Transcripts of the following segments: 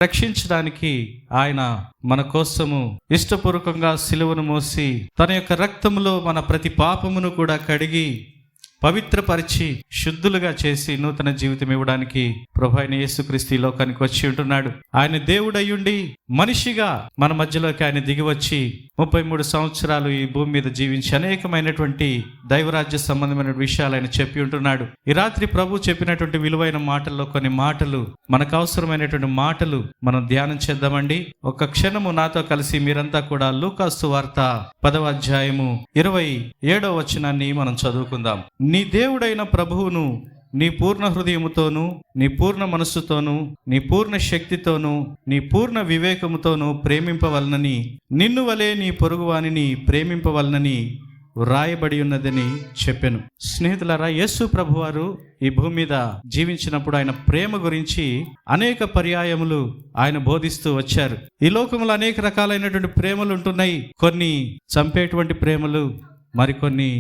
రక్షించడానికి ఆయన మన కోసము ఇష్టపూర్వకంగా సిలువను మోసి తన యొక్క రక్తములో మన ప్రతి పాపమును కూడా కడిగి పవిత్రపరిచి శుద్ధులుగా చేసి నూతన జీవితం ఇవ్వడానికి ప్రభు అయిన యేసుక్రీస్తు ఈ లోకానికి వచ్చి ఉంటున్నాడు. ఆయన దేవుడయ్యుండి మనిషిగా మన మధ్యలోకి ఆయన దిగి వచ్చి 33 సంవత్సరాలు ఈ భూమి మీద జీవించి అనేకమైనటువంటి దైవరాజ్య సంబంధమైన విషయాలు ఆయన చెప్పి ఉంటున్నాడు. ఈ రాత్రి ప్రభు చెప్పినటువంటి విలువైన మాటల్లో కొన్ని మాటలు, మనకు అవసరమైనటువంటి మాటలు మనం ధ్యానం చేద్దామండి. ఒక క్షణము నాతో కలిసి మీరంతా కూడా లూకా సువార్త 10వ అధ్యాయము 27వ వచనాన్ని మనం చదువుకుందాం. నీ దేవుడైన ప్రభువును నీ పూర్ణ హృదయముతోనూ, నీ పూర్ణ మనస్సుతోనూ, నీ పూర్ణ శక్తితోనూ, నీ పూర్ణ వివేకముతోనూ ప్రేమింపవలనని, నిన్ను వలె నీ పొరుగువానిని ప్రేమింపవలనని వ్రాయబడి ఉన్నదని చెప్పాను. స్నేహితులారా, యేసు ప్రభువారు ఈ భూమి మీద జీవించినప్పుడు ఆయన ప్రేమ గురించి అనేక పర్యాయములు ఆయన బోధిస్తూ వచ్చారు. ఈ లోకంలో అనేక రకాలైనటువంటి ప్రేమలు ఉంటున్నాయి. కొన్ని చంపేటువంటి ప్రేమలు, మరికొన్ని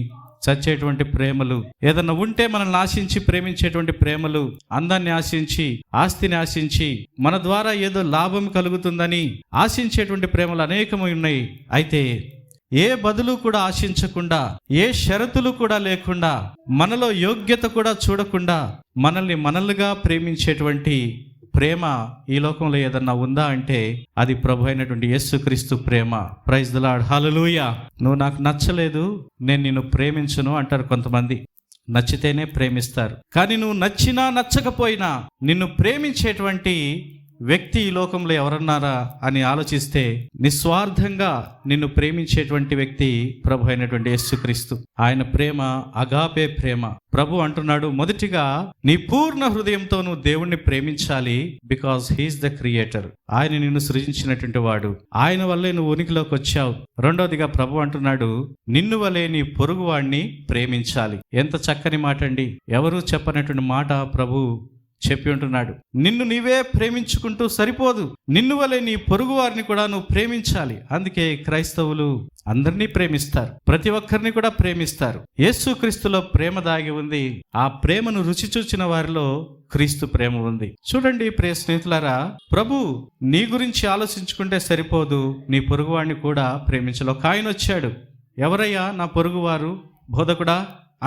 చచ్చేటువంటి ప్రేమలు, ఏదన్నా ఉంటే మనల్ని ఆశించి ప్రేమించేటువంటి ప్రేమలు, అందాన్ని ఆశించి, ఆస్తిని ఆశించి, మన ద్వారా ఏదో లాభం కలుగుతుందని ఆశించేటువంటి ప్రేమలు అనేకమై ఉన్నాయి. అయితే ఏ బదులు కూడా ఆశించకుండా, ఏ షరతులు కూడా లేకుండా, మనలో యోగ్యత కూడా చూడకుండా మనల్నిగా ప్రేమించేటువంటి ప్రేమ ఈ లోకంలో ఏదన్నా ఉందా అంటే అది ప్రభు అయినటువంటి యేసుక్రీస్తు ప్రేమ. ప్రైజ్ ది లార్డ్, హల్లెలూయా. నువ్వు నాకు నచ్చలేదు, నేను నిన్ను ప్రేమించను అంటారు కొంతమంది. నచ్చితేనే ప్రేమిస్తారు. కానీ నువ్వు నచ్చినా నచ్చకపోయినా నిన్ను ప్రేమించేటువంటి వ్యక్తి ఈ లోకంలో ఎవరన్నారా అని ఆలోచిస్తే నిస్వార్థంగా నిన్ను ప్రేమించేటువంటి వ్యక్తి ప్రభు అయినటువంటి యేసుక్రీస్తు. ఆయన ప్రేమ అగాపే ప్రేమ. ప్రభు అంటున్నాడు, మొదటిగా నీ పూర్ణ హృదయంతో నువ్వు దేవుణ్ణి ప్రేమించాలి. Because he is the creator. ఆయన నిన్ను సృజించినటువంటి వాడు. ఆయన వల్లే నువ్వు ఉనికిలోకి వచ్చావు. రెండోదిగా ప్రభు అంటున్నాడు, నిన్ను వల్లే నీ పొరుగు వాడిని ప్రేమించాలి. ఎంత చక్కని మాట అండి. ఎవరు చెప్పనటువంటి మాట ప్రభు చెప్పి ఉంటున్నాడు. నిన్ను నీవే ప్రేమించుకుంటూ సరిపోదు, నిన్ను వలె నీ పొరుగు వారిని కూడా నువ్వు ప్రేమించాలి. అందుకే క్రైస్తవులు అందరినీ ప్రేమిస్తారు, ప్రతి ఒక్కరిని కూడా ప్రేమిస్తారు. యేసుక్రీస్తులో ప్రేమ దాగి ఉంది. ఆ ప్రేమను రుచి చూచిన వారిలో క్రీస్తు ప్రేమ ఉంది. చూడండి ప్రియ స్నేహితులారా, ప్రభు నీ గురించి ఆలోచించుకుంటే సరిపోదు, నీ పొరుగువాడిని కూడా ప్రేమించాలి. ఒక ఆయన వచ్చాడు, ఎవరయ్యా నా పొరుగువారు బోధకుడా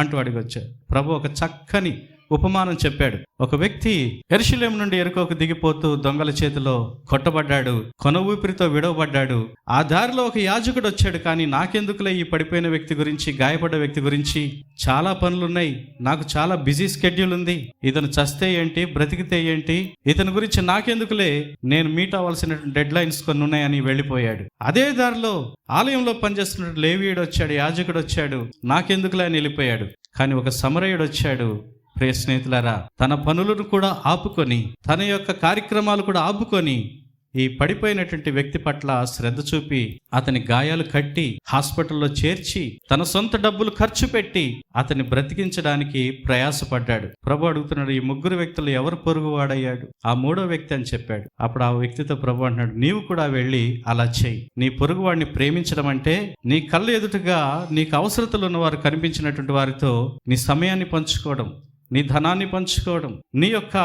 అంటూ అడిగొచ్చాడు. ప్రభు ఒక చక్కని ఉపమానం చెప్పాడు. ఒక వ్యక్తి యెరూషలేము నుండి యెరికోకు దిగిపోతూ దొంగల చేతిలో కొట్టబడ్డాడు, కొన ఊపిరితో విడవబడ్డాడు. ఆ దారిలో ఒక యాజకుడు వచ్చాడు, కానీ నాకెందుకులే ఈ పడిపోయిన వ్యక్తి గురించి, గాయపడ్డ వ్యక్తి గురించి, చాలా పనులున్నాయి, నాకు చాలా బిజీ స్కెడ్యూల్ ఉంది, ఇతను చస్తే ఏంటి, బ్రతికితే ఏంటి, ఇతని గురించి నాకెందుకులే, నేను మీట్ అవ్వాల్సిన డెడ్ లైన్స్ కొన్ని ఉన్నాయని వెళ్ళిపోయాడు. అదే దారిలో ఆలయంలో పనిచేస్తున్న లేవీయుడు వచ్చాడు, యాజకుడు వచ్చాడు, నాకెందుకులే అని వెళ్ళిపోయాడు. కానీ ఒక సమరయుడు వచ్చాడు. ప్రియ స్నేహితులారా, తన పనులను కూడా ఆపుకొని, తన యొక్క కార్యక్రమాలు కూడా ఆపుకొని ఈ పడిపోయినటువంటి వ్యక్తి పట్ల శ్రద్ధ చూపి అతని గాయాలు కట్టి హాస్పిటల్లో చేర్చి తన సొంత డబ్బులు ఖర్చు పెట్టి అతన్ని బ్రతికించడానికి ప్రయాసపడ్డాడు. ప్రభు అడుగుతున్నాడు, ఈ ముగ్గురు వ్యక్తులు ఎవరు పొరుగువాడయ్యాడు? ఆ మూడో వ్యక్తి అని చెప్పాడు. అప్పుడు ఆ వ్యక్తితో ప్రభు అంటున్నాడు, నీవు కూడా వెళ్ళి అలా చెయ్యి. నీ పొరుగువాడిని ప్రేమించడం అంటే నీ కళ్ళు ఎదుటగా నీకు అవసరతలు ఉన్న వారు కనిపించినటువంటి వారితో నీ సమయాన్ని పంచుకోవడం, నీ ధనాన్ని పంచుకోవడం, నీ యొక్క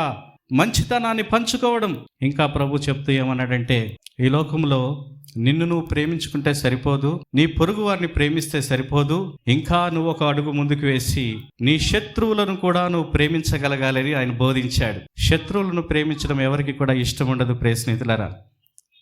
మంచితనాన్ని పంచుకోవడం. ఇంకా ప్రభు చెప్తూ ఏమన్నాడంటే, ఈ లోకంలో నిన్ను నువ్వు ప్రేమించుకుంటే సరిపోదు, నీ పొరుగు వారిని ప్రేమిస్తే సరిపోదు, ఇంకా నువ్వు ఒక అడుగు ముందుకు వేసి నీ శత్రువులను కూడా నువ్వు ప్రేమించగలగాలని ఆయన బోధించాడు. శత్రువులను ప్రేమించడం ఎవరికి కూడా ఇష్టం ఉండదు ప్రియ స్నేహితులారా.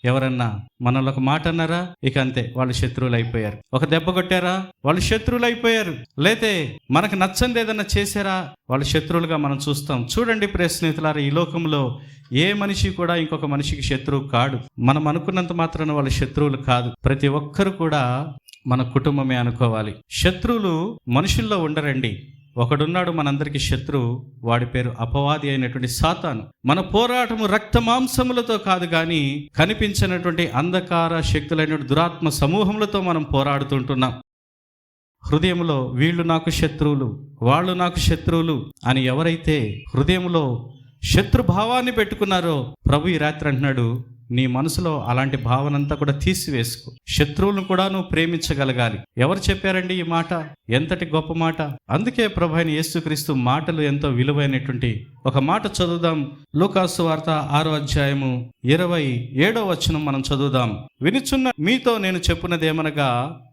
ఎవరన్నా మనల్ని ఒక మాట అన్నారా, ఇక అంతే, వాళ్ళు శత్రువులు అయిపోయారు. ఒక దెబ్బ కొట్టారా, వాళ్ళు శత్రువులు అయిపోయారు. లేతే మనకు నచ్చంది ఏదన్నా చేశారా, వాళ్ళు శత్రువులుగా మనం చూస్తాం. చూడండి ప్రియ స్నేహితులారా, ఈ లోకంలో ఏ మనిషి కూడా ఇంకొక మనిషికి శత్రువు కాడు. మనం అనుకున్నంత మాత్రాన వాళ్ళు శత్రువులు కాదు. ప్రతి ఒక్కరు కూడా మన కుటుంబమే అనుకోవాలి. శత్రువులు మనుషుల్లో ఉండరండి. ఒకడున్నాడు మనందరికీ శత్రువు, వాడి పేరు అపవాది అయినటువంటి సాతాను. మన పోరాటము రక్త మాంసములతో కాదు కానీ కనిపించినటువంటి అంధకార శక్తులైన దురాత్మ సమూహములతో మనం పోరాడుతుంటున్నాం. హృదయంలో వీళ్ళు నాకు శత్రువులు, వాళ్ళు నాకు శత్రువులు అని ఎవరైతే హృదయంలో శత్రుభావాన్ని పెట్టుకున్నారో ప్రభు ఈ రాత్రి అంటున్నాడు, నీ మనసులో అలాంటి భావన అంతా కూడా తీసివేసుకో. శత్రువులను కూడా నువ్వు ప్రేమించగలగాలి. ఎవరు చెప్పారండి ఈ మాట? ఎంతటి గొప్ప మాట! అందుకే ప్రభువైన యేసుక్రీస్తు మాటలు ఎంతో విలువైనటువంటి ఒక మాట చదువుదాం. లూకాసు వార్త 6వ అధ్యాయము 27వ వచనం మనం చదువుదాం. వినుచున్న మీతో నేను చెప్పున్నదేమనగా,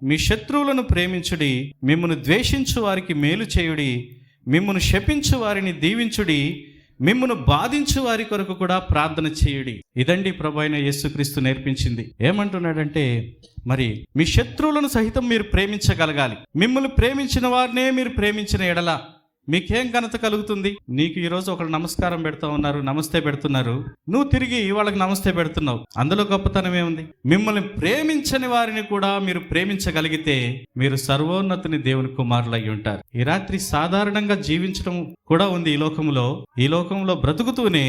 మీ శత్రువులను ప్రేమించుడి, మిమ్మును ద్వేషించు వారికి మేలు చేయుడి, మిమ్మును శపించు వారిని దీవించుడి, మిమ్మును బాధించు వారి కొరకు కూడా ప్రార్థన చేయుడి. ఇదండి ప్రభువైన యేసుక్రీస్తు నేర్పించింది. ఏమంటున్నాడంటే, మరి మీ శత్రువులను సహితం మీరు ప్రేమించగలగాలి. మిమ్మల్ని ప్రేమించిన వారినే మీరు ప్రేమించిన ఎడల మీకేం ఘనత కలుగుతుంది? నీకు ఈరోజు ఒకళ్ళు నమస్కారం పెడతా ఉన్నారు, నమస్తే పెడుతున్నారు, నువ్వు తిరిగి వాళ్ళకి నమస్తే పెడుతున్నావు. అందులో గొప్పతనం ఏముంది? మిమ్మల్ని ప్రేమించని వారిని కూడా మీరు ప్రేమించగలిగితే మీరు సర్వోన్నతుని దేవుని కుమారులు అయి ఉంటారు. ఈ రాత్రి సాధారణంగా జీవించడం కూడా ఉంది ఈ లోకంలో బ్రతుకుతూనే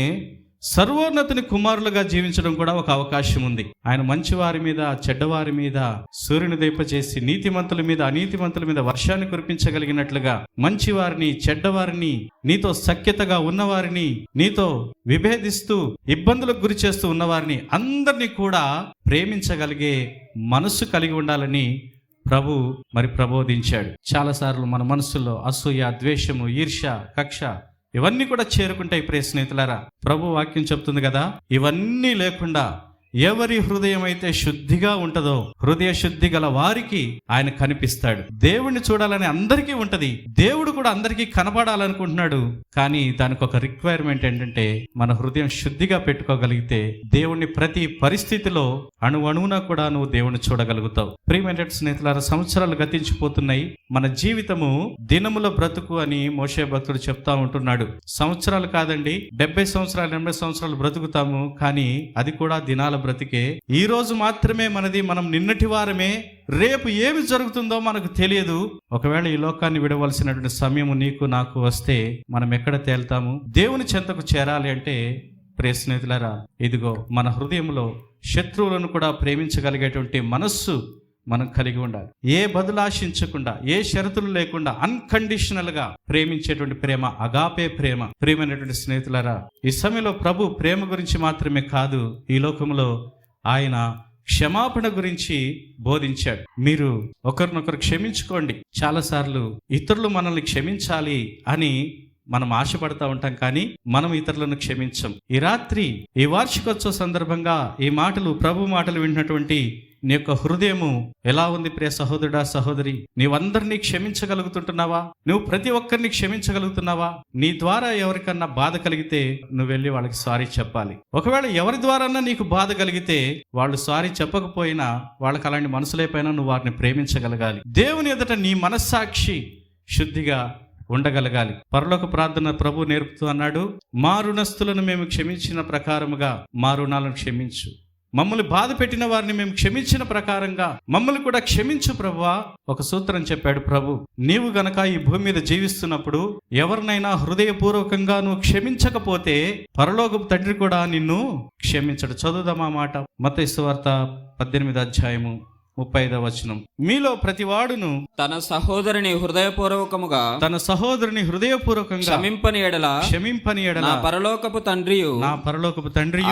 సర్వోన్నతుని కుమారులుగా జీవించడం కూడా ఒక అవకాశం ఉంది. ఆయన మంచి వారి మీద, చెడ్డవారి మీద సూర్యుని దీపచేసి నీతిమంతుల మీద, అనీతిమంతుల మీద వర్షాన్ని కురిపించగలిగినట్లుగా మంచి వారిని, చెడ్డవారిని, నీతో సఖ్యతగా ఉన్నవారిని, నీతో విభేదిస్తూ ఇబ్బందులకు గురి చేస్తూ ఉన్నవారిని అందరినీ కూడా ప్రేమించగలిగే మనస్సు కలిగి ఉండాలని ప్రభు ప్రబోధించాడు. చాలాసార్లు మన మనసులో అసూయ, ద్వేషము, ఈర్ష్య, కక్ష ఇవన్నీ కూడా చేరుకుంటాయి. ప్రియ స్నేహితులారా, ప్రభు వాక్యం చెప్తుంది కదా, ఇవన్నీ లేకుండా ఎవరి హృదయం అయితే శుద్ధిగా ఉంటుందో, హృదయ శుద్ధి గల వారికి ఆయన కనిపిస్తాడు. దేవుణ్ణి చూడాలని అందరికీ ఉంటది, దేవుడు కూడా అందరికీ కనబడాలనుకుంటున్నాడు. కానీ దానికి ఒక రిక్వైర్మెంట్ ఏంటంటే, మన హృదయం శుద్ధిగా పెట్టుకోగలిగితే దేవుణ్ణి ప్రతి పరిస్థితిలో అణువణువున కూడా నువ్వు దేవుణ్ణి చూడగలుగుతావు. ప్రియమైన స్నేహితులారా, సంవత్సరాలు గతించిపోతున్నాయి. మన జీవితము దినముల బ్రతుకు అని మోషే భక్తుడు చెప్తా ఉంటున్నాడు. సంవత్సరాలు కాదండి, 70 సంవత్సరాలు 80 సంవత్సరాలు బ్రతుకుతాము, కానీ అది కూడా దినాల బ్రతికే. ఈ రోజు మాత్రమే మనది. మనం నిన్నటి వారమే. రేపు ఏమి జరుగుతుందో మనకు తెలియదు. ఒకవేళ ఈ లోకాన్ని విడవలసినటువంటి సమయం నీకు నాకు వస్తే మనం ఎక్కడ తేల్తాము? దేవుని చెంతకు చేరాలి అంటే ప్రియ స్నేహితులారా, ఇదిగో మన హృదయంలో శత్రువులను కూడా ప్రేమించగలిగేటువంటి మనస్సు మనం కలిగి ఉండాలి. ఏ బదులాశించకుండా, ఏ షరతులు లేకుండా అన్కండిషనల్ గా ప్రేమించేటువంటి ప్రేమ అగాపే ప్రేమ. ప్రియమైనటువంటి స్నేహితులారా, ఈ సమయంలో ప్రభు ప్రేమ గురించి మాత్రమే కాదు, ఈ లోకంలో ఆయన క్షమాపణ గురించి బోధించాడు. మీరు ఒకరినొకరు క్షమించుకోండి. చాలాసార్లు ఇతరులు మనల్ని క్షమించాలి అని మనం ఆశపడతా ఉంటాం, కానీ మనం ఇతరులను క్షమించం. ఈ రాత్రి ఈ వార్షికోత్సవ సందర్భంగా ఈ మాటలు, ప్రభు మాటలు వింటున్నటువంటి నీ యొక్క హృదయము ఎలా ఉంది ప్రియ సహోదరుడా, సహోదరి? నీవందరినీ క్షమించగలుగుతుంటున్నావా? నువ్వు ప్రతి ఒక్కరిని క్షమించగలుగుతున్నావా? నీ ద్వారా ఎవరికన్నా బాధ కలిగితే నువ్వు వెళ్ళి వాళ్ళకి సారీ చెప్పాలి. ఒకవేళ ఎవరి ద్వారాన్నా నీకు బాధ కలిగితే వాళ్ళు సారీ చెప్పకపోయినా, వాళ్ళకి అలాంటి మనసులేపైనా నువ్వు వారిని ప్రేమించగలగాలి. దేవుని ఎదుట నీ మనస్సాక్షి శుద్ధిగా ఉండగలగాలి. పరలోక ప్రార్థన ప్రభు నేర్పుతూ అన్నాడు, మా రుణస్థులను మేము క్షమించిన ప్రకారముగా మా రుణాలను క్షమించు. మమ్మల్ని బాధ పెట్టిన వారిని మేము క్షమించిన ప్రకారంగా మమ్మల్ని కూడా క్షమించు ప్రభువా. ఒక సూత్రం చెప్పాడు ప్రభు, నీవు గనక ఈ భూమి మీద జీవిస్తున్నప్పుడు ఎవరినైనా హృదయపూర్వకంగా నువ్వు క్షమించకపోతే పరలోకపు తండ్రి కూడా నిన్ను క్షమించడు. చదువుదామా మాట. మత్తయి సువార్త 18వ అధ్యాయము 35వ వచనం. మీలో ప్రతివాడును తన సహోదరుని హృదయపూర్వకముగా క్షమింపని ఎడల నా పరలోకపు తండ్రియు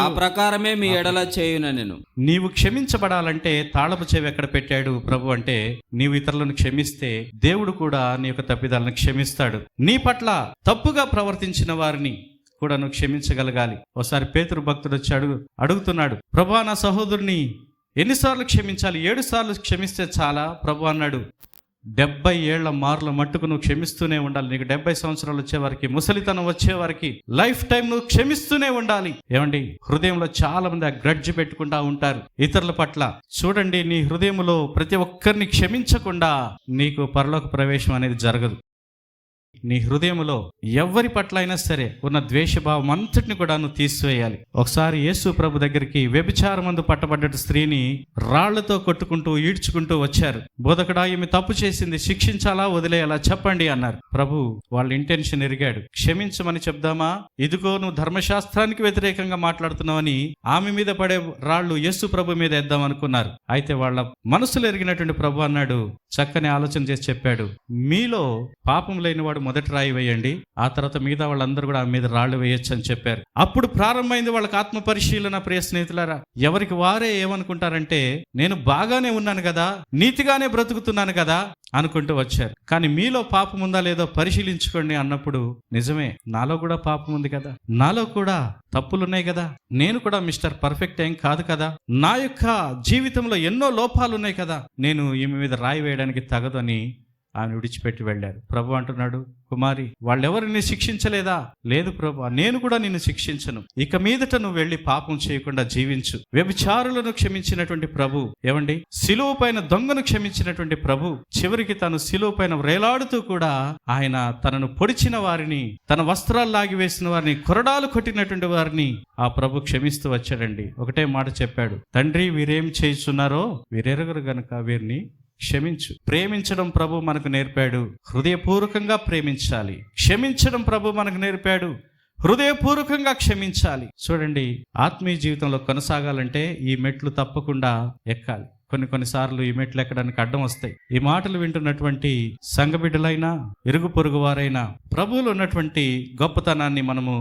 ఆ ప్రకారమే మీ ఎడల చేయున. నేను నీవు క్షమించబడాలంటే తాళపు చెవి ఎక్కడ పెట్టాడు ప్రభు అంటే, నీవు ఇతరులను క్షమిస్తే దేవుడు కూడా నీ యొక్క తప్పిదాలను క్షమిస్తాడు. నీ పట్ల తప్పుగా ప్రవర్తించిన వారిని కూడా నువ్వు క్షమించగలగాలి. ఒకసారి పేతురు భక్తుడు వచ్చి అడుగుతున్నాడు, ప్రభా నా సహోదరుని ఎన్నిసార్లు క్షమించాలి? 7 సార్లు క్షమిస్తే చాలా ప్రభు అన్నాడు. 70 ఏళ్ల మార్ల మట్టుకు నువ్వు క్షమిస్తూనే ఉండాలి. నీకు 70 సంవత్సరాలు వచ్చేవారికి, ముసలితనం వచ్చేవారికి లైఫ్ టైం నువ్వు క్షమిస్తూనే ఉండాలి. ఏమండి, హృదయంలో చాలా మంది ఆ గ్రడ్జ్ పెట్టుకుంటా ఉంటారు ఇతరుల పట్ల. చూడండి, నీ హృదయంలో ప్రతి ఒక్కరిని క్షమించకుండా నీకు పరలోక ప్రవేశం అనేది జరగదు. నీ హృదయంలో ఎవరి పట్ల అయినా సరే ఉన్న ద్వేషభావం అంతటిని కూడా నువ్వు తీసివేయాలి. ఒకసారి యేసు ప్రభు దగ్గరికి వ్యభిచారమందు పట్టబడ్డ స్త్రీని రాళ్లతో కొట్టుకుంటూ ఈడ్చుకుంటూ వచ్చారు. బోధకుడా, ఈమె తప్పు చేసింది, శిక్షించాలా వదిలేయాలా చెప్పండి అన్నారు. ప్రభు వాళ్ళ ఇంటెన్షన్ ఎరిగాడు. క్షమించమని చెప్దామా? ఇదిగో నువ్వు ధర్మశాస్త్రానికి వ్యతిరేకంగా మాట్లాడుతున్నావని ఆమె మీద పడే రాళ్లు యేసు ప్రభు మీద వేద్దాం అనుకున్నారు. అయితే వాళ్ళ మనసులు ఎరిగినటువంటి ప్రభు అన్నాడు, చక్కని ఆలోచన చేసి చెప్పాడు, మీలో పాపం లేనివాడు మొదటి రాయి వేయండి, ఆ తర్వాత మిగతా వాళ్ళందరూ కూడా ఆ మీద రాళ్ళు వేయొచ్చు అని చెప్పారు. అప్పుడు ప్రారంభమైంది వాళ్ళకి ఆత్మ పరిశీలన. ప్రియ స్నేహితులారా, ఎవరికి వారే ఏమనుకుంటారంటే నేను బాగానే ఉన్నాను కదా, నీతిగానే బ్రతుకుతున్నాను కదా అనుకుంటూ వచ్చారు. కానీ మీలో పాపం ఉందా లేదో పరిశీలించుకోండి అన్నప్పుడు నిజమే, నాలో కూడా పాపం ఉంది కదా, నాలో కూడా తప్పులున్నాయి కదా, నేను కూడా మిస్టర్ పర్ఫెక్ట్ ఏం కాదు కదా, నా యొక్క జీవితంలో ఎన్నో లోపాలు ఉన్నాయి కదా, నేను ఈమె మీద రాయి వేయడానికి తగదు అని ఆయన విడిచిపెట్టి వెళ్ళారు. ప్రభు అంటున్నాడు, కుమారి వాళ్ళెవరిని శిక్షించలేదా? లేదు ప్రభు, నేను కూడా నిన్ను శిక్షించను. ఇక మీదట నువ్వు వెళ్ళి పాపం చేయకుండా జీవించు. వ్యభిచారులను క్షమించినటువంటి ప్రభు, ఏమండి, శిలువ పైన దొంగను క్షమించినటువంటి ప్రభు, చివరికి తను శిలువ పైన వేలాడుతూ కూడా ఆయన తనను పొడిచిన వారిని, తన వస్త్రాలు లాగి వేసిన వారిని, కొరడాలు కొట్టినటువంటి వారిని ఆ ప్రభు క్షమిస్తూ వచ్చాడండి. ఒకటే మాట చెప్పాడు, తండ్రి వీరేం చేస్తున్నారో వీరెరగరు గనుక వీరిని క్షమించు. ప్రేమించడం ప్రభు మనకు నేర్పాడు, హృదయపూర్వకంగా ప్రేమించాలి. క్షమించడం ప్రభు మనకు నేర్పాడు, హృదయపూర్వకంగా క్షమించాలి. చూడండి, ఆత్మీయ జీవితంలో కొనసాగాలంటే ఈ మెట్లు తప్పకుండా ఎక్కాలి. కొన్నిసార్లు ఈ మెట్లు ఎక్కడానికి అడ్డం వస్తాయి. ఈ మాటలు వింటున్నటువంటి సంఘ బిడ్డలైనా ఇరుగు పొరుగు వారైనా ప్రభువులో ఉన్నటువంటి గొప్పతనాన్ని మనము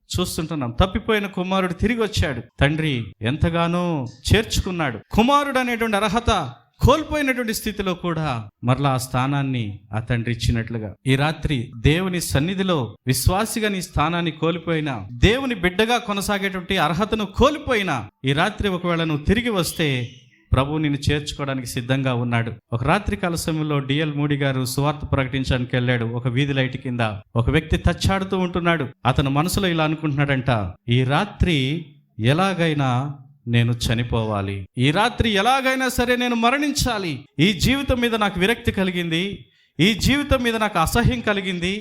చూస్తుంటున్నాం. తప్పిపోయిన కుమారుడు తిరిగి వచ్చాడు, తండ్రి ఎంతగానో చేర్చుకున్నాడు. కుమారుడు అనేటువంటి అర్హత కోల్పోయినటువంటి స్థితిలో కూడా మరలా ఆ స్థానాన్ని ఆ తండ్రి ఇచ్చినట్లుగా ఈ రాత్రి దేవుని సన్నిధిలో విశ్వాసిగా నీ స్థానాన్ని కోల్పోయినా, దేవుని బిడ్డగా కొనసాగేటువంటి అర్హతను కోల్పోయినా, ఈ రాత్రి ఒకవేళ నువ్వు తిరిగి వస్తే ప్రభు నిన్ను చేర్చుకోవడానికి సిద్ధంగా ఉన్నాడు. ఒక రాత్రి కాల సమయంలో డిఎల్ మూడి గారు సువార్త ప్రకటించడానికి వెళ్ళాడు. ఒక వీధి లైట్ కింద ఒక వ్యక్తి తచ్చాడుతూ ఉంటున్నాడు. అతను మనసులో ఇలా అనుకుంటున్నాడంట, ఈ రాత్రి ఎలాగైనా నేను చనిపోవాలి, ఈ రాత్రి ఎలాగైనా సరే నేను మరణించాలి. ఈ జీవితం మీద నాకు విరక్తి కలిగింది, ఈ జీవితం మీద నాకు అసహ్యం కలిగింది,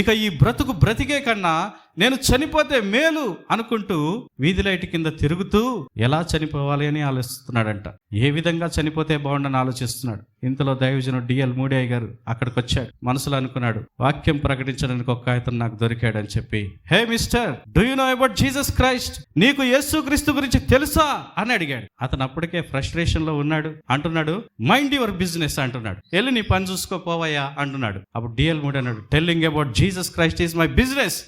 ఇక ఈ బ్రతుకు బ్రతికే కన్నా నేను చనిపోతే మేలు అనుకుంటూ వీధి లైట్ కింద తిరుగుతూ ఎలా చనిపోవాలి అని ఆలోచిస్తున్నాడంట. ఏ విధంగా చనిపోతే బాగుండని ఆలోచిస్తున్నాడు. ఇంతలో దైవజనుడు డిఎల్ మూడి గారు అక్కడికి వచ్చాడు. మనసులో అనుకున్నాడు, వాక్యం ప్రకటించడానికి ఒక్క అతను నాకు దొరికాడని చెప్పి, hey mister, do you know about Jesus Christ? నీకు యేసుక్రీస్తు గురించి తెలుసా అని అడిగాడు. అతను అప్పటికే ఫ్రస్ట్రేషన్ లో ఉన్నాడు. అంటున్నాడు, మైండ్ యువర్ బిజినెస్ అంటున్నాడు. వెళ్ళి నీ పని చూసుకోపోవయ్యా అంటున్నాడు. అప్పుడు డిఎల్ మూడి అన్నాడు, telling about Jesus Christ is my business.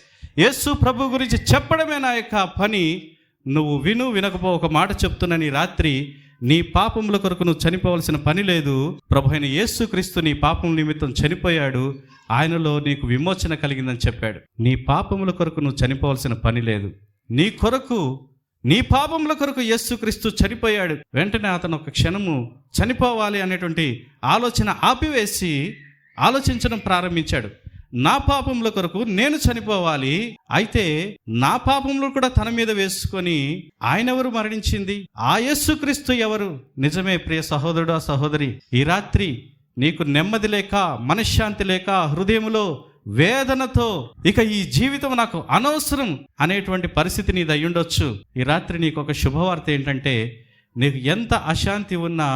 Yesu ప్రభు గురించి చెప్పడమే నా యొక్క పని. నువ్వు వినకపో, ఒక మాట చెప్తున్నా, ఈ రాత్రి నీ పాపముల కొరకు నువ్వు చనిపోవలసిన పని లేదు. ప్రభు అయిన యేసుక్రీస్తు నీ పాపం నిమిత్తం చనిపోయాడు, ఆయనలో నీకు విమోచన కలిగిందని చెప్పాడు. నీ పాపముల కొరకు నువ్వు చనిపోవలసిన పని లేదు, నీ కొరకు, నీ పాపముల కొరకు యేసుక్రీస్తు చనిపోయాడు. వెంటనే అతను ఒక క్షణము చనిపోవాలి అనేటువంటి ఆలోచన ఆపివేసి ఆలోచించడం ప్రారంభించాడు. నా పాపముల కొరకు నేను చనిపోవాలి, అయితే నా పాపములు కూడా తన మీద వేసుకొని ఆయన ఎవరు మరణించింది? ఆ యేసుక్రీస్తు ఎవరు? నిజమే ప్రియ సహోదరుడు, సహోదరి, ఈ రాత్రి నీకు నెమ్మది లేక, మనశ్శాంతి లేక, హృదయములో వేదనతో ఇక ఈ జీవితం నాకు అనవసరం అనేటువంటి పరిస్థితి నీది అయ్యుండొచ్చు. ఈ రాత్రి నీకు ఒక శుభవార్త ఏంటంటే, నీకు ఎంత అశాంతి ఉన్నా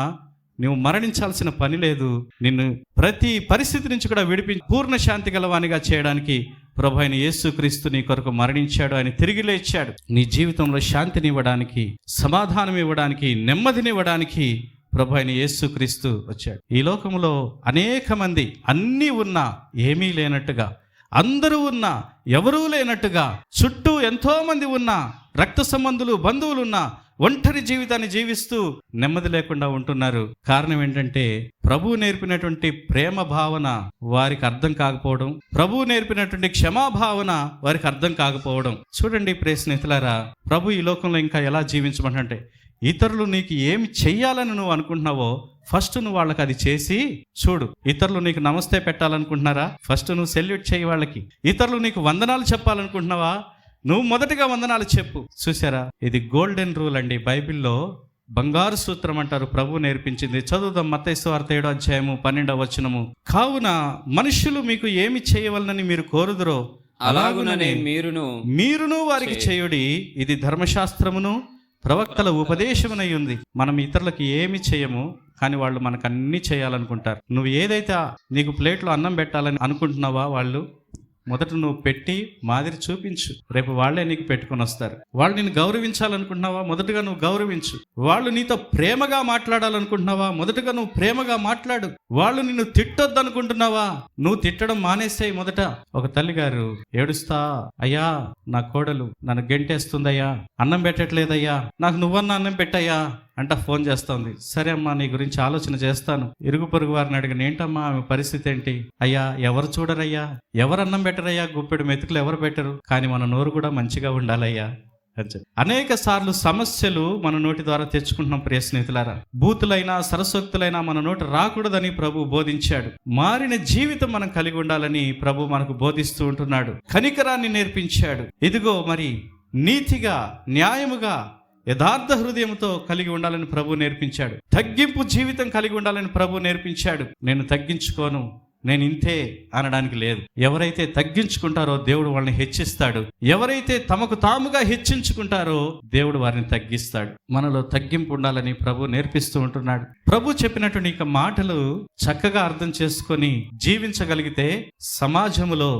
నువ్వు మరణించాల్సిన పని లేదు. నిన్ను ప్రతి పరిస్థితి నుంచి కూడా విడిపించి పూర్ణ శాంతి గలవానిగా చేయడానికి ప్రభు అయిన యేసుక్రీస్తు నీ కొరకు మరణించాడు. ఆయన తిరిగి లేచాడు. నీ జీవితంలో శాంతిని ఇవ్వడానికి, సమాధానం ఇవ్వడానికి, నెమ్మదిని ఇవ్వడానికి ప్రభు అయిన యేసుక్రీస్తు వచ్చాడు. ఈ లోకంలో అనేక మంది అన్నీ ఉన్నా ఏమీ లేనట్టుగా, అందరూ ఉన్నా ఎవరూ లేనట్టుగా, చుట్టూ ఎంతో మంది ఉన్నా, రక్త సంబంధులు, బంధువులున్నా ఒంటరి జీవితాన్ని జీవిస్తూ నెమ్మది లేకుండా ఉంటున్నారు. కారణం ఏంటంటే ప్రభువు నేర్పినటువంటి ప్రేమ భావన వారికి అర్థం కాకపోవడం, ప్రభువు నేర్పినటువంటి క్షమాభావన వారికి అర్థం కాకపోవడం. చూడండి ప్రియ స్నేహితులారా, ప్రభు ఈ లోకంలో ఇంకా ఎలా జీవించమంటే, ఇతరులు నీకు ఏమి చెయ్యాలని నువ్వు అనుకుంటున్నావో ఫస్ట్ నువ్వు వాళ్ళకి అది చేసి చూడు. ఇతరులు నీకు నమస్తే పెట్టాలనుకుంటున్నారా? ఫస్ట్ నువ్వు సెల్యూట్ చేయి వాళ్ళకి. ఇతరులు నీకు వందనాలు చెప్పాలనుకుంటున్నావా? నువ్వు మొదటగా వందనాలు చెప్పు. చూసారా, ఇది గోల్డెన్ రూల్ అండి. బైబిల్లో బంగారు సూత్రం అంటారు, ప్రభు నేర్పించింది. చదువుదాం మత్తయి సువార్త 7వ అధ్యాయము 12వ వచనము. కావున మనుషులు మీకు ఏమి చేయవలనని మీరు కోరుదురో అలాగుననే మీరును వారికి చేయుడి, ఇది ధర్మశాస్త్రమును ప్రవక్తల ఉపదేశమునై ఉంది. మనం ఇతరులకు ఏమి చేయము, కానీ వాళ్ళు మనకు అన్నీ చేయాలనుకుంటారు. నువ్వు ఏదైతే నీకు ప్లేట్లో అన్నం పెట్టాలని అనుకుంటున్నావా, వాళ్ళు మొదట నువ్వు పెట్టి మాదిరి చూపించు. రేపు వాళ్ళే నీకు పెట్టుకొని వస్తారు. వాళ్ళు నిన్ను గౌరవించాలనుకుంటున్నావా? మొదటగా నువ్వు గౌరవించు. వాళ్ళు నీతో ప్రేమగా మాట్లాడాలనుకుంటున్నావా? మొదటగా నువ్వు ప్రేమగా మాట్లాడు. వాళ్ళు నిన్ను తిట్టొద్దు అనుకుంటున్నావా? నువ్వు తిట్టడం మానేసాయి. మొదట ఒక తల్లిగారు ఏడుస్తా, అయ్యా నా కోడలు నన్ను గెంటేస్తుందయ్యా, అన్నం పెట్టట్లేదయ్యా, నాకు నువ్వన్నా అన్నం పెట్టయ్యా అంట ఫోన్ చేస్తోంది. సరే అమ్మా, నీ గురించి ఆలోచన చేస్తాను. ఇరుగు పొరుగు వారిని అడిగిన, ఏంటమ్మా ఆమె పరిస్థితి ఏంటి? అయ్యా ఎవరు చూడరయ్యా, ఎవరు అన్నం పెట్టరయ్యా, గుప్పెడు మెతుకులు ఎవరు పెట్టరు, కానీ మన నోరు కూడా మంచిగా ఉండాలయ్యా. అనేక సార్లు సమస్యలు మన నోటి ద్వారా తెచ్చుకుంటున్నాం. ప్రియ స్నేహితులారా, బూతులైనా సరస్వక్తులైనా మన నోటి రాకూడదని ప్రభు బోధించాడు. మారిన జీవితం మనం కలిగి ఉండాలని ప్రభు మనకు బోధిస్తూ ఉంటున్నాడు. కనికరాన్ని నేర్పించాడు. ఇదిగో మరి నీతిగా, న్యాయముగా, యథార్థ హృదయంతో కలిగి ఉండాలని ప్రభు నేర్పించాడు. తగ్గింపు జీవితం కలిగి ఉండాలని ప్రభు నేర్పించాడు. నేను తగ్గించుకోను, నేను ఇంతే అనడానికి లేదు. ఎవరైతే తగ్గించుకుంటారో దేవుడు వాళ్ళని హెచ్చిస్తాడు. ఎవరైతే తమకు తాముగా హెచ్చించుకుంటారో దేవుడు వారిని తగ్గిస్తాడు. మనలో తగ్గింపు ఉండాలని ప్రభు నేర్పిస్తూ ఉంటున్నాడు. ప్రభు చెప్పినటువంటి ఇక మాటలు చక్కగా అర్థం చేసుకొని జీవించగలిగితే సమాజములో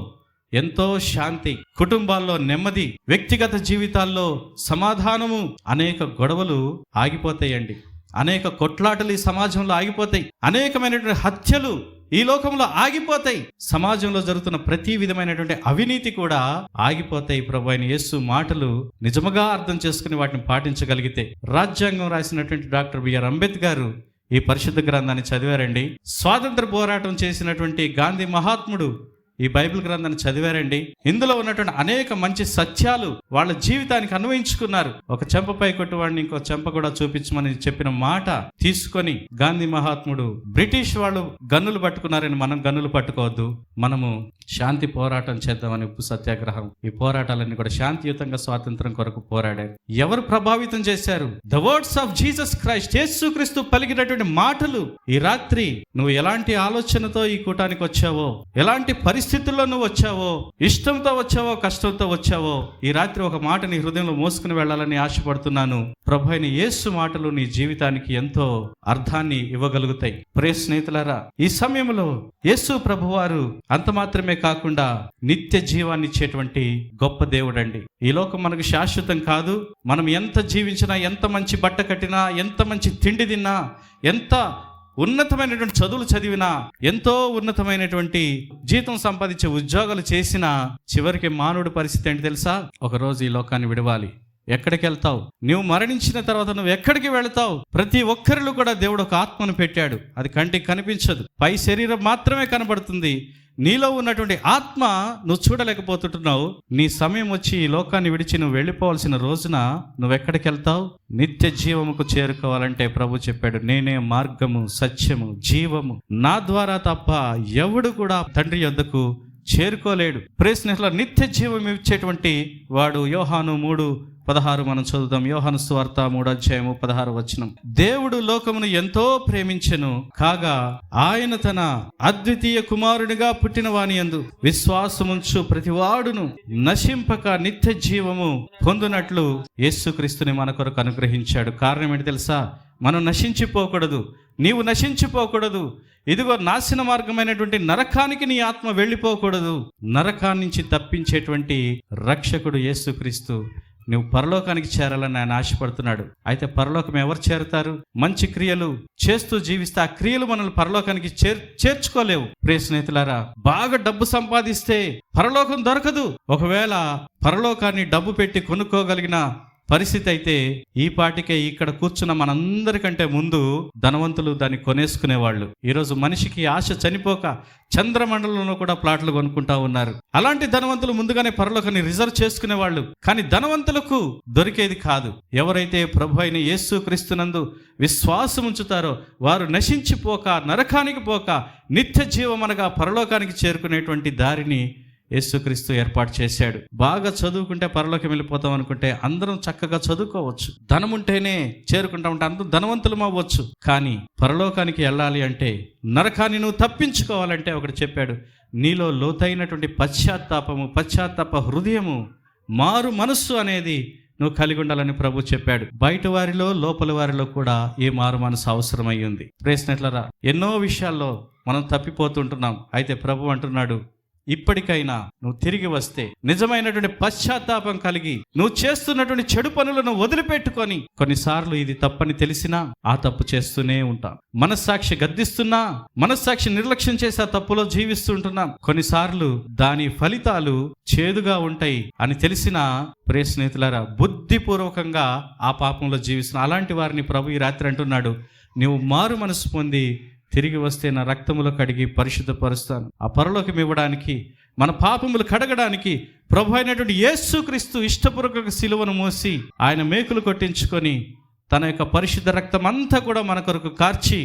ఎంతో శాంతి, కుటుంబాల్లో నెమ్మది, వ్యక్తిగత జీవితాల్లో సమాధానము, అనేక గొడవలు ఆగిపోతాయండి. అనేక కొట్లాటలు ఈ సమాజంలో ఆగిపోతాయి. అనేకమైనటువంటి హత్యలు ఈ లోకంలో ఆగిపోతాయి. సమాజంలో జరుగుతున్న ప్రతి విధమైనటువంటి అవినీతి కూడా ఆగిపోతాయి. ప్రభు అయిన యేసు మాటలు నిజముగా అర్థం చేసుకుని వాటిని పాటించగలిగితే. రాజ్యాంగం రాసినటువంటి డాక్టర్ బిఆర్ అంబేద్కర్ ఈ పరిశుద్ధ గ్రంథాన్ని చదివారండి. స్వాతంత్ర పోరాటం చేసినటువంటి గాంధీ మహాత్ముడు ఈ బైబిల్ గ్రంథాన్ని చదివారండి. ఇందులో ఉన్నటువంటి అనేక మంచి సత్యాలు వాళ్ళ జీవితానికి అన్వయించుకున్నారు. ఒక చెంపపై కొట్టువాడిని ఇంకో చెంప కూడా చూపించమని చెప్పిన మాట తీసుకొని గాంధీ మహాత్ముడు, బ్రిటిష్ వాళ్ళు గన్నులు పట్టుకున్నారని మనం గన్నులు పట్టుకోవద్దు, మనము శాంతి పోరాటం చేద్దామని ఉప్పు సత్యాగ్రహం, ఈ పోరాటాలన్నీ కూడా శాంతియుతంగా స్వాతంత్రం కొరకు పోరాడారు. ఎవరు ప్రభావితం చేశారు? The words of Jesus Christ, యేసుక్రీస్తు పలికినటువంటి మాటలు. ఈ రాత్రి నువ్వు ఎలాంటి ఆలోచనతో ఈ కూటానికి వచ్చావో, ఎలాంటి పరిస్థితుల్లో నువ్వు వచ్చావో, ఇష్టంతో వచ్చావో కష్టంతో వచ్చావో, ఈ రాత్రి ఒక మాట నీ హృదయంలో మోసుకుని వెళ్ళాలని ఆశపడుతున్నాను. ప్రభు అయిన యేసు మాటలు నీ జీవితానికి ఎంతో అర్థాన్ని ఇవ్వగలుగుతాయి. ప్రియ స్నేహితులారా, ఈ సమయంలో యేసు ప్రభువారు అంత మాత్రమే కాకుండా నిత్య జీవాన్ని ఇచ్చేటువంటి గొప్ప దేవుడండి. ఈ లోకం మనకు శాశ్వతం కాదు. మనం ఎంత జీవించినా, ఎంత మంచి బట్ట కట్టినా, ఎంత మంచి తిండి తిన్నా, ఎంత ఉన్నతమైనటువంటి చదువులు చదివినా, ఎంతో ఉన్నతమైనటువంటి జీతం సంపాదించే ఉద్యోగాలు చేసినా, చివరికి మానవుడి పరిస్థితి ఏంటి తెలుసా? ఒకరోజు ఈ లోకాన్ని విడవాలి. ఎక్కడికి వెళ్తావు? నువ్వు మరణించిన తర్వాత నువ్వు ఎక్కడికి వెళతావు? ప్రతి ఒక్కరిలో కూడా దేవుడు ఒక ఆత్మను పెట్టాడు. అది కంటికి కనిపించదు, పై శరీరం మాత్రమే కనబడుతుంది. నీలో ఉన్నటువంటి ఆత్మ నువ్వు చూడలేకపోతుంటున్నావు. నీ సమయం వచ్చి ఈ లోకాన్ని విడిచి నువ్వు వెళ్ళిపోవాల్సిన రోజున నువ్వెక్కడికి వెళ్తావు? నిత్య జీవముకు చేరుకోవాలంటే ప్రభు చెప్పాడు, నేనే మార్గము, సత్యము, జీవము, నా ద్వారా తప్ప ఎవడు కూడా తండ్రి యొద్దకు చేరుకోలేడు. ప్రేస్నేహుల నిత్య జీవం ఇచ్చేటువంటి వాడు యోహాను 3:16 మనం చదువుదాం. యోహాను సువార్త 3:16. దేవుడు లోకమును ఎంతో ప్రేమించెను, కాగా ఆయన తన అద్వితీయ కుమారునిగా పుట్టిన వాని యందు విశ్వాసముంచు ప్రతివాడును నశింపక నిత్య జీవము పొందునట్లు యేసుక్రీస్తుని మన కొరకు అనుగ్రహించాడు. కారణం ఏంటి తెలుసా? మనం నశించిపోకూడదు, నీవు నశించిపోకూడదు. ఇదిగో నాశన మార్గమైనటువంటి నరకానికి నీ ఆత్మ వెళ్ళిపోకూడదు. నరకాన్ని నుంచి తప్పించేటువంటి రక్షకుడు యేసుక్రీస్తు. నువ్వు పరలోకానికి చేరాలని ఆయన ఆశపడుతున్నాడు. అయితే పరలోకం ఎవరు చేరుతారు? మంచి క్రియలు చేస్తూ జీవిస్తే ఆ క్రియలు మనల్ని పరలోకానికి చేర్చుకోలేవు. ప్రియ స్నేహితులారా, బాగా డబ్బు సంపాదిస్తే పరలోకం దొరకదు. ఒకవేళ పరలోకాన్ని డబ్బు పెట్టి కొనుక్కోగలిగిన పరిస్థితి అయితే ఈ పాటికే ఇక్కడ కూర్చున్న మనందరికంటే ముందు ధనవంతులు దాన్ని కొనేసుకునేవాళ్ళు. ఈరోజు మనిషికి ఆశ చనిపోక చంద్రమండలంలో కూడా ప్లాట్లు కొనుక్కుంటా ఉన్నారు. అలాంటి ధనవంతులు ముందుగానే పరలోకాన్ని రిజర్వ్ చేసుకునేవాళ్ళు. కానీ ధనవంతులకు దొరికేది కాదు. ఎవరైతే ప్రభు అయిన యేసుక్రీస్తునందు విశ్వాసం ఉంచుతారో వారు నశించిపోక, నరకానికి పోక, నిత్య జీవమనగా పరలోకానికి చేరుకునేటువంటి దారిని యేసుక్రీస్తు ఏర్పాటు చేశాడు. బాగా చదువుకుంటే పరలోకం వెళ్ళిపోతాం అనుకుంటే అందరం చక్కగా చదువుకోవచ్చు, ధనం ఉంటేనే చేరుకుంటా ఉంటే అందరూ ధనవంతులం అవ్వచ్చు. కానీ పరలోకానికి వెళ్ళాలి అంటే, నరకాన్ని నువ్వు తప్పించుకోవాలంటే ఒకటి చెప్పాడు, నీలో లోతైనటువంటి పశ్చాత్తాప హృదయము, మారు మనస్సు అనేది నువ్వు కలిగి ఉండాలని ప్రభు చెప్పాడు. బయట వారిలో లోపల వారిలో కూడా ఏ మారు మనసు అవసరమై ఉంది. ప్రేస్నెట్లరా, ఎన్నో విషయాల్లో మనం తప్పిపోతుంటున్నాం. అయితే ప్రభు అంటున్నాడు, ఇప్పటికైనా నువ్వు తిరిగి వస్తే, నిజమైనటువంటి పశ్చాత్తాపం కలిగి నువ్వు చేస్తున్నటువంటి చెడు పనులను వదిలిపెట్టుకొని, కొన్నిసార్లు ఇది తప్పని తెలిసినా ఆ తప్పు చేస్తూనే ఉంటాం. మనస్సాక్షి గద్దిస్తున్నా, మనస్సాక్షి నిర్లక్ష్యం చేసి ఆ తప్పులో జీవిస్తుంటున్నాం. కొన్నిసార్లు దాని ఫలితాలు చేదుగా ఉంటాయి అని తెలిసినా, ప్రియ స్నేహితులారా, బుద్ధిపూర్వకంగా ఆ పాపంలో జీవిస్తున్నా. అలాంటి వారిని ప్రభు ఈ రాత్రి అంటున్నాడు, నువ్వు మారు మనసు పొంది తిరిగి వస్తే నా రక్తములో కడిగి పరిశుద్ధపరుస్తాను. ఆ పరలోకం ఇవ్వడానికి, మన పాపములు కడగడానికి ప్రభు అయినటువంటి యేసుక్రీస్తు ఇష్టపూర్వక సిలువను మోసి ఆయన మేకులు కొట్టించుకొని తన యొక్క పరిశుద్ధ రక్తం అంతా కూడా మన కొరకు కార్చి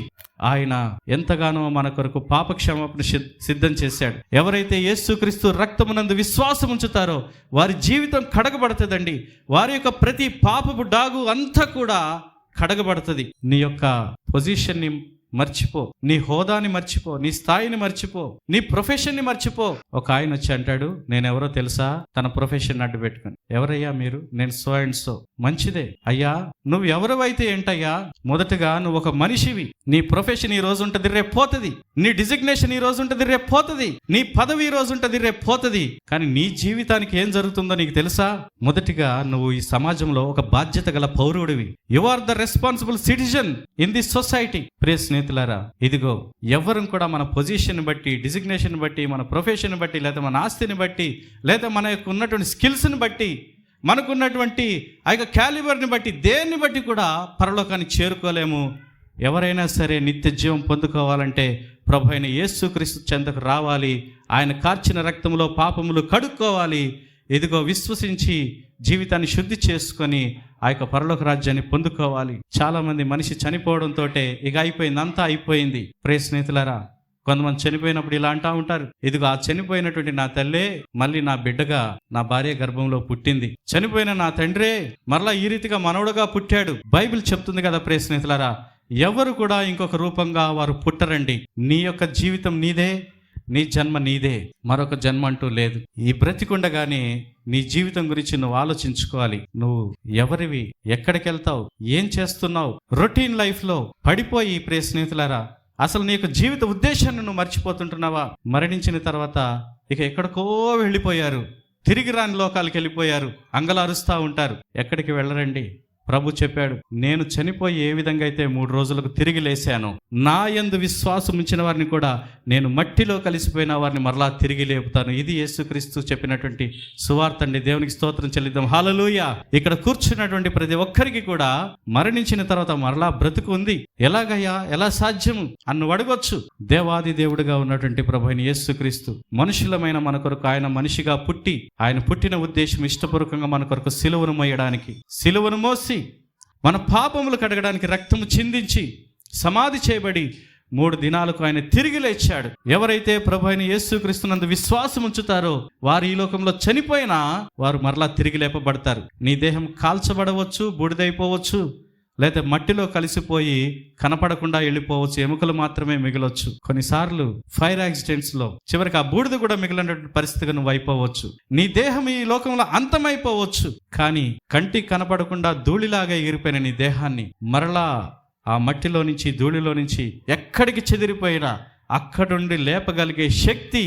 ఆయన ఎంతగానో మన కొరకు పాప క్షమాపణ సిద్ధం చేశాడు. ఎవరైతే యేసుక్రీస్తు రక్తమునందు విశ్వాసం ఉంచుతారో వారి జీవితం కడగబడుతుందండి. వారి యొక్క ప్రతి పాపపు డాగు అంతా కూడా కడగబడుతుంది. నీ యొక్క పొజిషన్ని మర్చిపో, నీ హోదాని మర్చిపో, నీ స్థాయిని మర్చిపో, నీ ప్రొఫెషన్ని మర్చిపో. ఒక ఆయన వచ్చి అంటాడు, నేనెవరో తెలుసా? తన ప్రొఫెషన్ అడ్డు పెట్టుకుని, ఎవరయ్యా మీరు? నేను సో అండ్ సో. మంచిదే అయ్యా, నువ్వు ఎవరివైతే ఏంటయ్యా, మొదటగా నువ్వు ఒక మనిషివి. నీ ప్రొఫెషన్ ఈ రోజు ఉంటుంది, రేపు పోతుంది. నీ డిజిగ్నేషన్ ఈ రోజు ఉంటుంది, రేపు పోతుంది. నీ పదవి ఈ రోజు ఉంటుంది, రేపు పోతుంది. కానీ నీ జీవితానికి ఏం జరుగుతుందో నీకు తెలుసా? మొదటిగా నువ్వు ఈ సమాజంలో ఒక బాధ్యత గల పౌరుడివి. You are the responsible citizen in the society. ప్రియ స్నేహితులారా, ఇదిగో ఎవరు కూడా మన పొజిషన్ బట్టి, డిజిగ్నేషన్ బట్టి, మన ప్రొఫెషన్ బట్టి, లేదా మన ఆస్తిని బట్టి, లేదా మన యొక్క ఉన్నటువంటి స్కిల్స్ని బట్టి, మనకున్నటువంటి ఆ యొక్క క్యాలిబర్ని బట్టి, దేన్ని బట్టి కూడా పరలోకాన్ని చేరుకోలేము. ఎవరైనా సరే నిత్య జీవం పొందుకోవాలంటే ప్రభు అయిన యేసుక్రీస్తు చెంతకు రావాలి. ఆయన కార్చిన రక్తంలో పాపములు కడుక్కోవాలి. ఇదిగో విశ్వసించి జీవితాన్ని శుద్ధి చేసుకొని ఆ యొక్క పరలోక రాజ్యాన్ని పొందుకోవాలి. చాలామంది మనిషి చనిపోవడంతో ఇక అయిపోయింది, అంతా అయిపోయింది. ప్రియ స్నేహితులారా, కొంతమంది చనిపోయినప్పుడు ఇలా అంటూ ఉంటారు, ఇదిగో ఆ చనిపోయినటువంటి నా తల్లే మళ్ళీ నా బిడ్డగా నా భార్య గర్భంలో పుట్టింది. చనిపోయిన నా తండ్రే మరలా ఈ రీతిగా మనవడుగా పుట్టాడు. బైబిల్ చెప్తుంది కదా ప్రియ స్నేహితులారా, ఎవరు కూడా ఇంకొక రూపంగా వారు పుట్టరండి. నీ యొక్క జీవితం నీదే, నీ జన్మ నీదే, మరొక జన్మ అంటూ లేదు. ఈ బ్రతికుండగానే నీ జీవితం గురించి నువ్వు ఆలోచించుకోవాలి. నువ్వు ఎవరివి, ఎక్కడికి వెళ్తావు, ఏం చేస్తున్నావు? రొటీన్ లైఫ్లో పడిపోయి ప్రియ స్నేహితులారా, అసలు నీ యొక్క జీవిత ఉద్దేశాన్ని నువ్వు మర్చిపోతుంటున్నావా? మరణించిన తర్వాత ఇక ఎక్కడికో వెళ్ళిపోయారు, తిరిగి రాని లోకాలకు వెళ్ళిపోయారు, అంగలారుస్తూ ఉంటారు. ఎక్కడికి వెళ్ళరండి. ప్రభు చెప్పాడు, నేను చనిపోయి ఏ విధంగా అయితే 3 రోజులకు తిరిగి లేశాను, నా యందు విశ్వాసం ఉంచిన వారిని కూడా నేను మట్టిలో కలిసిపోయిన వారిని మరలా తిరిగి లేపుతాను. ఇది యేసుక్రీస్తు చెప్పినటువంటి సువార్త అండి. దేవునికి స్తోత్రం చెల్లిద్దాం. హల్లెలూయా. ఇక్కడ కూర్చున్నటువంటి ప్రతి ఒక్కరికి కూడా మరణించిన తర్వాత మరలా బ్రతుకు ఉంది. ఎలాగయ్యా, ఎలా సాధ్యము అన్ను అడగొచ్చు. దేవాది దేవుడిగా ఉన్నటువంటి ప్రభు అయిన యేసుక్రీస్తు మనుషులమైన మన కొరకు ఆయన మనిషిగా పుట్టి, ఆయన పుట్టిన ఉద్దేశం ఇష్టపూర్వకంగా మన కొరకు సిలువను మోయడానికి, సిలువను మోసి మన పాపములు కడగడానికి రక్తము చిందించి సమాధి చేయబడి 3 దినాలకు ఆయన తిరిగి లేచాడు. ఎవరైతే ప్రభు అయిన యేసుక్రీస్తునందు విశ్వాసం ఉంచుతారో వారు ఈ లోకంలో చనిపోయినా వారు మరలా తిరిగి లేపబడతారు. నీ దేహం కాల్చబడవచ్చు, బూడిదైపోవచ్చు, లేదా మట్టిలో కలిసిపోయి కనపడకుండా వెళ్ళిపోవచ్చు, ఎముకలు మాత్రమే మిగలొచ్చు. కొన్నిసార్లు ఫైర్ యాక్సిడెంట్స్లో చివరికి ఆ బూడిద కూడా మిగిలినటువంటి పరిస్థితిగా నువ్వు అయిపోవచ్చు. నీ దేహం ఈ లోకంలో అంతమైపోవచ్చు. కానీ కంటికి కనపడకుండా ధూళిలాగా ఎగిరిపోయిన నీ దేహాన్ని మరలా ఆ మట్టిలో నుంచి, ధూళిలో నుంచి ఎక్కడికి చెదిరిపోయినా అక్కడుండి లేపగలిగే శక్తి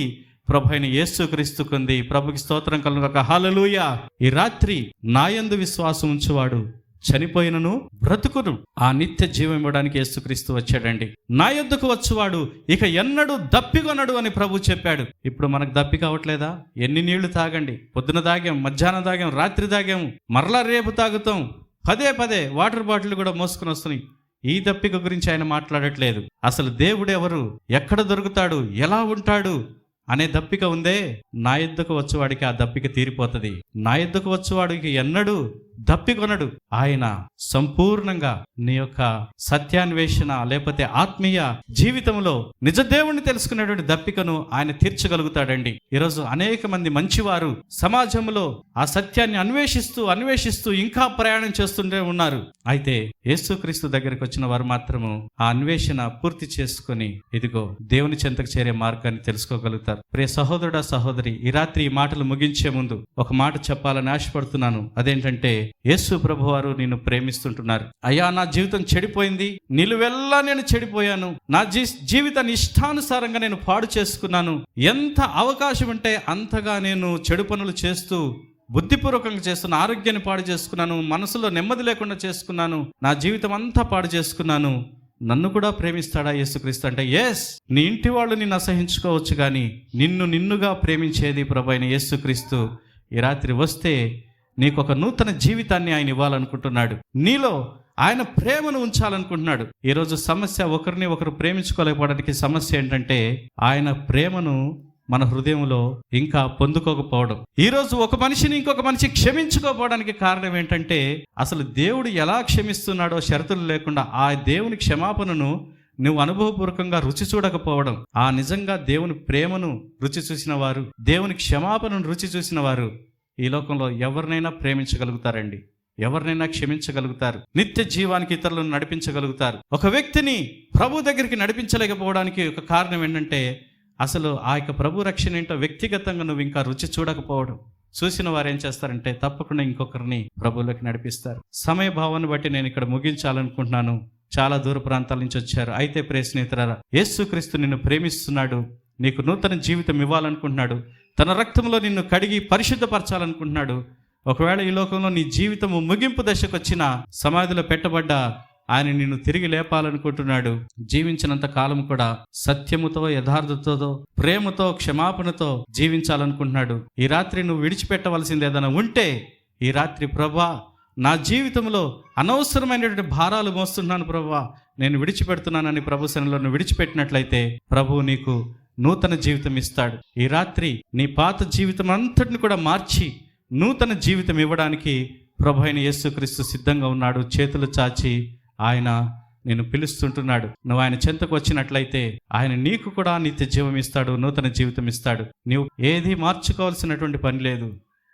ప్రభు అయిన యేసుక్రీస్తుకుంది. ప్రభుకి స్తోత్రం కలుగుగాక. హల్లెలూయా. ఈ రాత్రి నా యందు విశ్వాసం ఉంచువాడు చనిపోయినను బ్రతుకును ఆ నిత్య జీవం ఇవ్వడానికి యేసుక్రీస్తు వచ్చాడండి. నా యొద్దకు వచ్చువాడు ఇక ఎన్నడూ దప్పికొనడు అని ప్రభు చెప్పాడు. ఇప్పుడు మనకు దప్పి కావట్లేదా? ఎన్ని నీళ్లు తాగండి, పొద్దున తాగాం, మధ్యాహ్నం తాగాం, రాత్రి తాగాము, మరలా రేపు తాగుతాం. పదే వాటర్ బాటిల్ కూడా మోసుకుని వస్తున్నాయి. ఈ దప్పిక గురించి ఆయన మాట్లాడట్లేదు. అసలు దేవుడు ఎవరు, ఎక్కడ దొరుకుతాడు, ఎలా ఉంటాడు అనే దప్పిక ఉందే. నా యొద్దకు వచ్చేవాడికి ఆ దప్పిక తీరిపోతుంది. నా యొద్దకు వచ్చేవాడికి ఎన్నడూ దప్పికొనడు. ఆయన సంపూర్ణంగా నీ యొక్క సత్యాన్వేషణ లేకపోతే ఆత్మీయ జీవితంలో నిజ దేవుణ్ణి తెలుసుకునేటువంటి దప్పికను ఆయన తీర్చగలుగుతాడండి. ఈరోజు అనేక మంది మంచివారు సమాజంలో ఆ సత్యాన్ని అన్వేషిస్తూ ఇంకా ప్రయాణం చేస్తుంటే ఉన్నారు. అయితే యేసుక్రీస్తు దగ్గరికి వచ్చిన వారు మాత్రము ఆ అన్వేషణ పూర్తి చేసుకొని ఇదిగో దేవుని చెంతకు చేరే మార్గాన్ని తెలుసుకోగలుగుతారు. ఉంటారు. ప్రియ సహోదరుడా, సహోదరి, ఈ రాత్రి ఈ మాటలు ముగించే ముందు ఒక మాట చెప్పాలని ఆశపడుతున్నాను. అదేంటంటే, యేసు ప్రభువారు నిన్ను ప్రేమిస్తుంటున్నారు. అయ్యా, నా జీవితం చెడిపోయింది, నిలువెల్లా నేను చెడిపోయాను, నా జీవితాన్ని ఇష్టానుసారంగా నేను పాడు చేసుకున్నాను, ఎంత అవకాశం ఉంటే అంతగా నేను చెడు పనులు చేస్తూ బుద్ధిపూర్వకంగా చేస్తున్న, ఆరోగ్యాన్ని పాడు చేసుకున్నాను, మనసులో నెమ్మది లేకుండా చేసుకున్నాను, నా జీవితం అంతా పాడు చేసుకున్నాను, నన్ను కూడా ప్రేమిస్తాడా యేసుక్రీస్తు అంటే, ఎస్, నీ ఇంటి వాళ్ళు నిన్ను అసహించుకోవచ్చు, కానీ నిన్నుగా ప్రేమించేది ప్రభు అయిన యేసుక్రీస్తు ఈ రాత్రి వస్తే నీకు ఒక నూతన జీవితాన్ని ఆయన ఇవ్వాలనుకుంటున్నాడు. నీలో ఆయన ప్రేమను ఉంచాలనుకుంటున్నాడు. ఈరోజు సమస్య ఒకరిని ఒకరు ప్రేమించుకోలేకపోవడానికి సమస్య ఏంటంటే, ఆయన ప్రేమను మన హృదయంలో ఇంకా పొందుకోకపోవడం. ఈరోజు ఒక మనిషిని ఇంకొక మనిషి క్షమించుకోకపోవడానికి కారణం ఏంటంటే, అసలు దేవుడు ఎలా క్షమిస్తున్నాడో షరతులు లేకుండా ఆ దేవుని క్షమాపణను నువ్వు అనుభవపూర్వకంగా రుచి చూడకపోవడం. ఆ నిజంగా దేవుని ప్రేమను రుచి చూసిన వారు, దేవుని క్షమాపణను రుచి చూసిన వారు ఈ లోకంలో ఎవరినైనా ప్రేమించగలుగుతారండి, ఎవరినైనా క్షమించగలుగుతారు, నిత్య జీవానికి ఇతరులను నడిపించగలుగుతారు. ఒక వ్యక్తిని ప్రభు దగ్గరికి నడిపించలేకపోవడానికి ఒక కారణం ఏంటంటే, అసలు ఆ యొక్క ప్రభు రక్షణ ఏంటో వ్యక్తిగతంగా నువ్వు ఇంకా రుచి చూడకపోవడం. చూసిన వారు ఏం చేస్తారంటే, తప్పకుండా ఇంకొకరిని ప్రభువులోకి నడిపిస్తారు. సమయ భావాన్ని బట్టి నేను ఇక్కడ ముగించాలనుకుంటున్నాను. చాలా దూర ప్రాంతాల నుంచి వచ్చారు. అయితే ప్రియ స్నేహితులారా, యేసుక్రీస్తు నిన్ను ప్రేమిస్తున్నాడు, నీకు నూతన జీవితం ఇవ్వాలనుకుంటున్నాడు, తన రక్తంలో నిన్ను కడిగి పరిశుద్ధపరచాలనుకుంటున్నాడు. ఒకవేళ ఈ లోకంలో నీ జీవితము ముగింపు దశకు వచ్చిన, సమాధిలో పెట్టబడ్డ ఆయన నిన్ను తిరిగి లేపాలనుకుంటున్నాడు. జీవించినంత కాలం కూడా సత్యముతో, యథార్థతతో, ప్రేమతో, క్షమాపణతో జీవించాలనుకుంటున్నాడు. ఈ రాత్రి నువ్వు విడిచిపెట్టవలసింది ఏదైనా ఉంటే, ఈ రాత్రి, ప్రభా, నా జీవితంలో అనవసరమైనటువంటి భారాలు మోస్తున్నాను ప్రభా, నేను విడిచిపెడుతున్నానని ప్రభు సన్నిధిలో నువ్వు విడిచిపెట్టినట్లయితే ప్రభువు నీకు నూతన జీవితం ఇస్తాడు. ఈ రాత్రి నీ పాత జీవితం అంతటిని కూడా మార్చి నూతన జీవితం ఇవ్వడానికి ప్రభు అయిన యేసుక్రీస్తు సిద్ధంగా ఉన్నాడు. చేతులు చాచి ఆయన నేను పిలుస్తుంటున్నాడు. నువ్వు ఆయన చెంతకు వచ్చినట్లయితే ఆయన నీకు కూడా నిత్య జీవం ఇస్తాడు, నూతన జీవితం ఇస్తాడు. నీవు ఏది మార్చుకోవాల్సినటువంటి పని లేదు,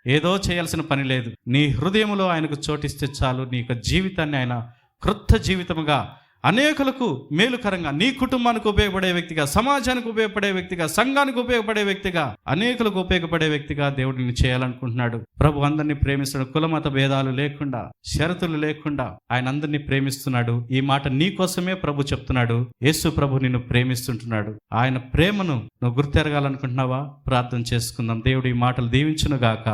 ఏదో చేయాల్సిన పని లేదు. నీ హృదయంలో ఆయనకు చోటిస్తే చాలు. నీ యొక్క జీవితాన్ని ఆయన క్రొత్త జీవితముగా, అనేకులకు మేలుకరంగా, నీ కుటుంబానికి ఉపయోగపడే వ్యక్తిగా, సమాజానికి ఉపయోగపడే వ్యక్తిగా, సంఘానికి ఉపయోగపడే వ్యక్తిగా, అనేకులకు ఉపయోగపడే వ్యక్తిగా దేవుడిని చేయాలనుకుంటున్నాడు. ప్రభు అందరినీ ప్రేమిస్తున్నాడు. కులమత భేదాలు లేకుండా, షరతులు లేకుండా ఆయన అందరినీ ప్రేమిస్తున్నాడు. ఈ మాట నీ కోసమే ప్రభు చెప్తున్నాడు. యేసు ప్రభు నిన్ను ప్రేమిస్తుంటున్నాడు. ఆయన ప్రేమను నువ్వు గుర్తెరగాలనుకుంటున్నావా? ప్రార్థన చేసుకుందాం. దేవుడు ఈ మాటలు దీవించును గాక.